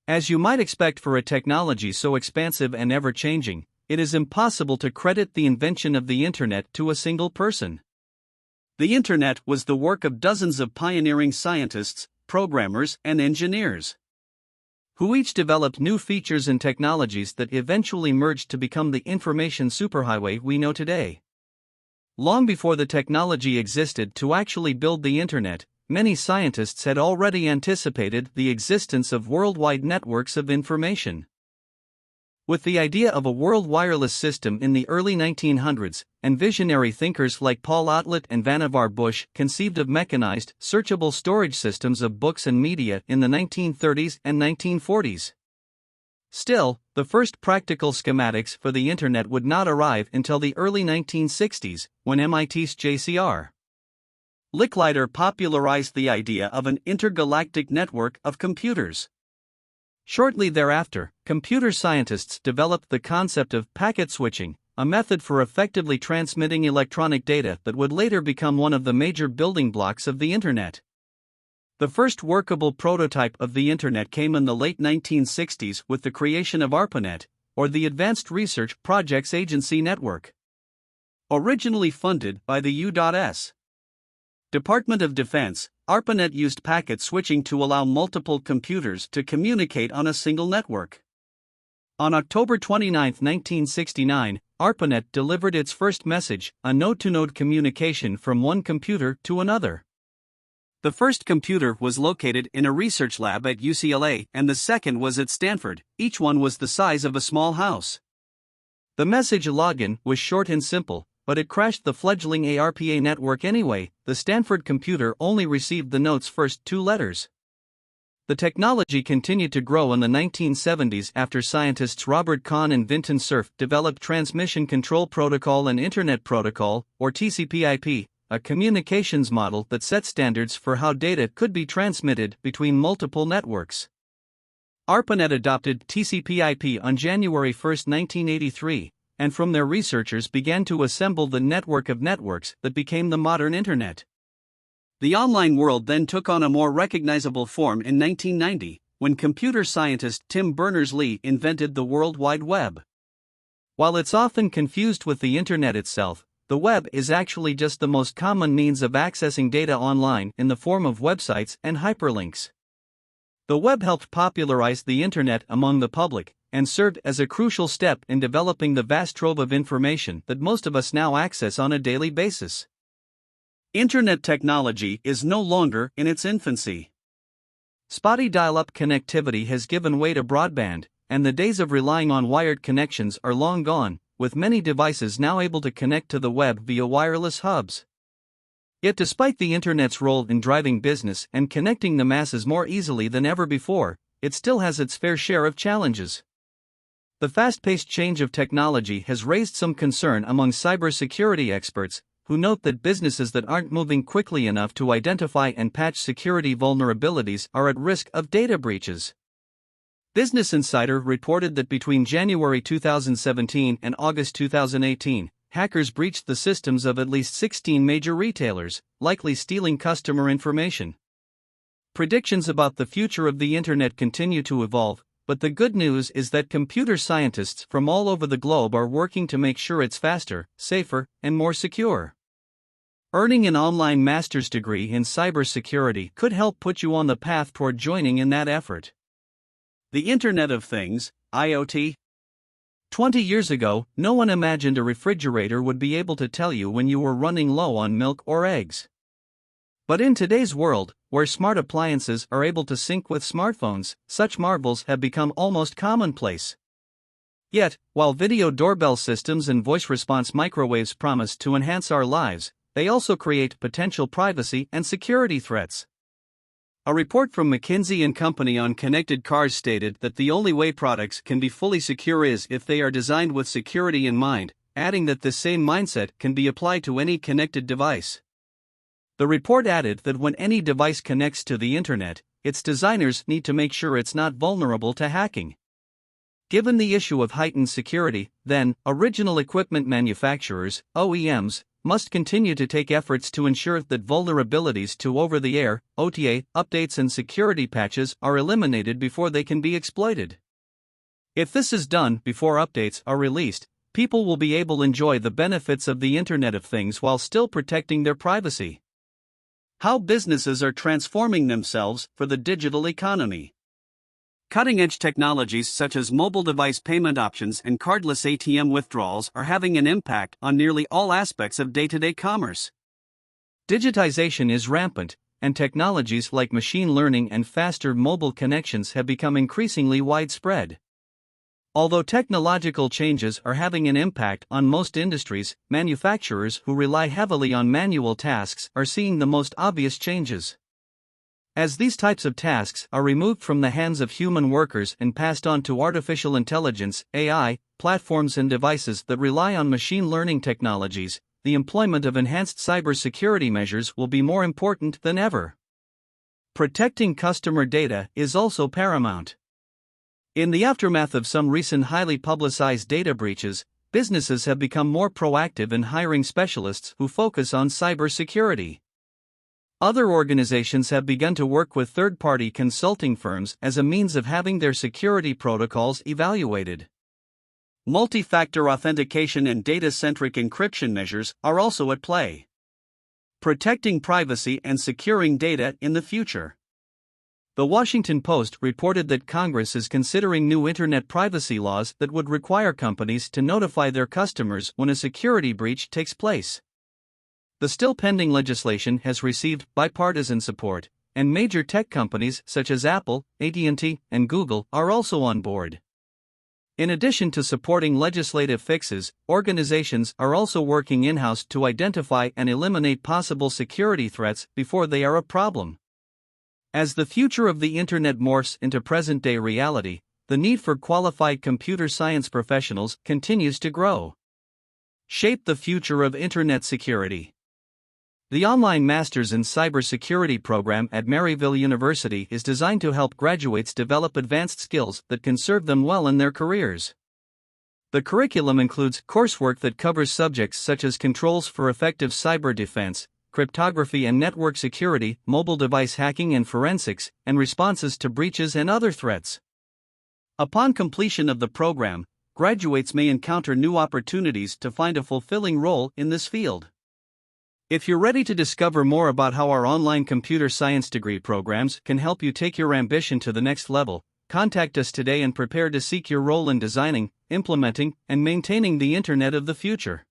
As you might expect for a technology so expansive and ever-changing, it is impossible to credit the invention of the Internet to a single person. The Internet was the work of dozens of pioneering scientists, programmers, and engineers, who each developed new features and technologies that eventually merged to become the information superhighway we know today. Long before the technology existed to actually build the Internet, many scientists had already anticipated the existence of worldwide networks of information. With the idea of a world wireless system in the early 1900s, and visionary thinkers like Paul Otlet and Vannevar Bush conceived of mechanized, searchable storage systems of books and media in the 1930s and 1940s. Still, the first practical schematics for the Internet would not arrive until the early 1960s, when MIT's J.C.R. Licklider popularized the idea of an intergalactic network of computers. Shortly thereafter, computer scientists developed the concept of packet switching, a method for effectively transmitting electronic data that would later become one of the major building blocks of the Internet. The first workable prototype of the Internet came in the late 1960s with the creation of ARPANET, or the Advanced Research Projects Agency Network. Originally funded by the U.S. Department of Defense, ARPANET used packet switching to allow multiple computers to communicate on a single network. On October 29, 1969, ARPANET delivered its first message, a node-to-node communication from one computer to another. The first computer was located in a research lab at UCLA and the second was at Stanford, each one was the size of a small house. The message login was short and simple, but it crashed the fledgling ARPA network anyway. The Stanford computer only received the node's first two letters. The technology continued to grow in the 1970s after scientists Robert Kahn and Vinton Cerf developed Transmission Control Protocol and Internet Protocol, or TCP/IP, a communications model that set standards for how data could be transmitted between multiple networks. ARPANET adopted TCP/IP on January 1, 1983. And from there researchers began to assemble the network of networks that became the modern Internet. The online world then took on a more recognizable form in 1990, when computer scientist Tim Berners-Lee invented the World Wide Web. While it's often confused with the Internet itself, the web is actually just the most common means of accessing data online in the form of websites and hyperlinks. The web helped popularize the Internet among the public, and served as a crucial step in developing the vast trove of information that most of us now access on a daily basis. Internet technology is no longer in its infancy. Spotty dial-up connectivity has given way to broadband, and the days of relying on wired connections are long gone, with many devices now able to connect to the web via wireless hubs. Yet despite the Internet's role in driving business and connecting the masses more easily than ever before, it still has its fair share of challenges. The fast-paced change of technology has raised some concern among cybersecurity experts, who note that businesses that aren't moving quickly enough to identify and patch security vulnerabilities are at risk of data breaches. Business Insider reported that between January 2017 and August 2018, hackers breached the systems of at least 16 major retailers, likely stealing customer information. Predictions about the future of the Internet continue to evolve, but the good news is that computer scientists from all over the globe are working to make sure it's faster, safer, and more secure. Earning an online master's degree in cybersecurity could help put you on the path toward joining in that effort. The Internet of Things, IoT. 20 years ago, no one imagined a refrigerator would be able to tell you when you were running low on milk or eggs. But in today's world, where smart appliances are able to sync with smartphones, such marvels have become almost commonplace. Yet, while video doorbell systems and voice response microwaves promise to enhance our lives, they also create potential privacy and security threats. A report from McKinsey & Company on connected cars stated that the only way products can be fully secure is if they are designed with security in mind, adding that this same mindset can be applied to any connected device. The report added that when any device connects to the Internet, its designers need to make sure it's not vulnerable to hacking. Given the issue of heightened security, then, original equipment manufacturers, OEMs, must continue to take efforts to ensure that vulnerabilities to over-the-air (OTA) updates and security patches are eliminated before they can be exploited. If this is done before updates are released, people will be able to enjoy the benefits of the Internet of Things while still protecting their privacy. How businesses are transforming themselves for the digital economy. Cutting-edge technologies such as mobile device payment options and cardless ATM withdrawals are having an impact on nearly all aspects of day-to-day commerce. Digitization is rampant, and technologies like machine learning and faster mobile connections have become increasingly widespread. Although technological changes are having an impact on most industries, manufacturers who rely heavily on manual tasks are seeing the most obvious changes. As these types of tasks are removed from the hands of human workers and passed on to artificial intelligence (AI) platforms and devices that rely on machine learning technologies, the employment of enhanced cybersecurity measures will be more important than ever. Protecting customer data is also paramount. In the aftermath of some recent highly publicized data breaches, businesses have become more proactive in hiring specialists who focus on cybersecurity. Other organizations have begun to work with third-party consulting firms as a means of having their security protocols evaluated. Multi-factor authentication and data-centric encryption measures are also at play. Protecting privacy and securing data in the future. The Washington Post reported that Congress is considering new Internet privacy laws that would require companies to notify their customers when a security breach takes place. The still pending legislation has received bipartisan support, and major tech companies such as Apple, AT&T, and Google are also on board. In addition to supporting legislative fixes, organizations are also working in-house to identify and eliminate possible security threats before they are a problem. As the future of the Internet morphs into present-day reality, the need for qualified computer science professionals continues to grow. Shape the future of Internet security. The Online Masters in Cybersecurity program at Maryville University is designed to help graduates develop advanced skills that can serve them well in their careers. The curriculum includes coursework that covers subjects such as controls for effective cyber defense, cryptography and network security, mobile device hacking and forensics, and responses to breaches and other threats. Upon completion of the program, graduates may encounter new opportunities to find a fulfilling role in this field. If you're ready to discover more about how our online computer science degree programs can help you take your ambition to the next level, contact us today and prepare to seek your role in designing, implementing, and maintaining the Internet of the future.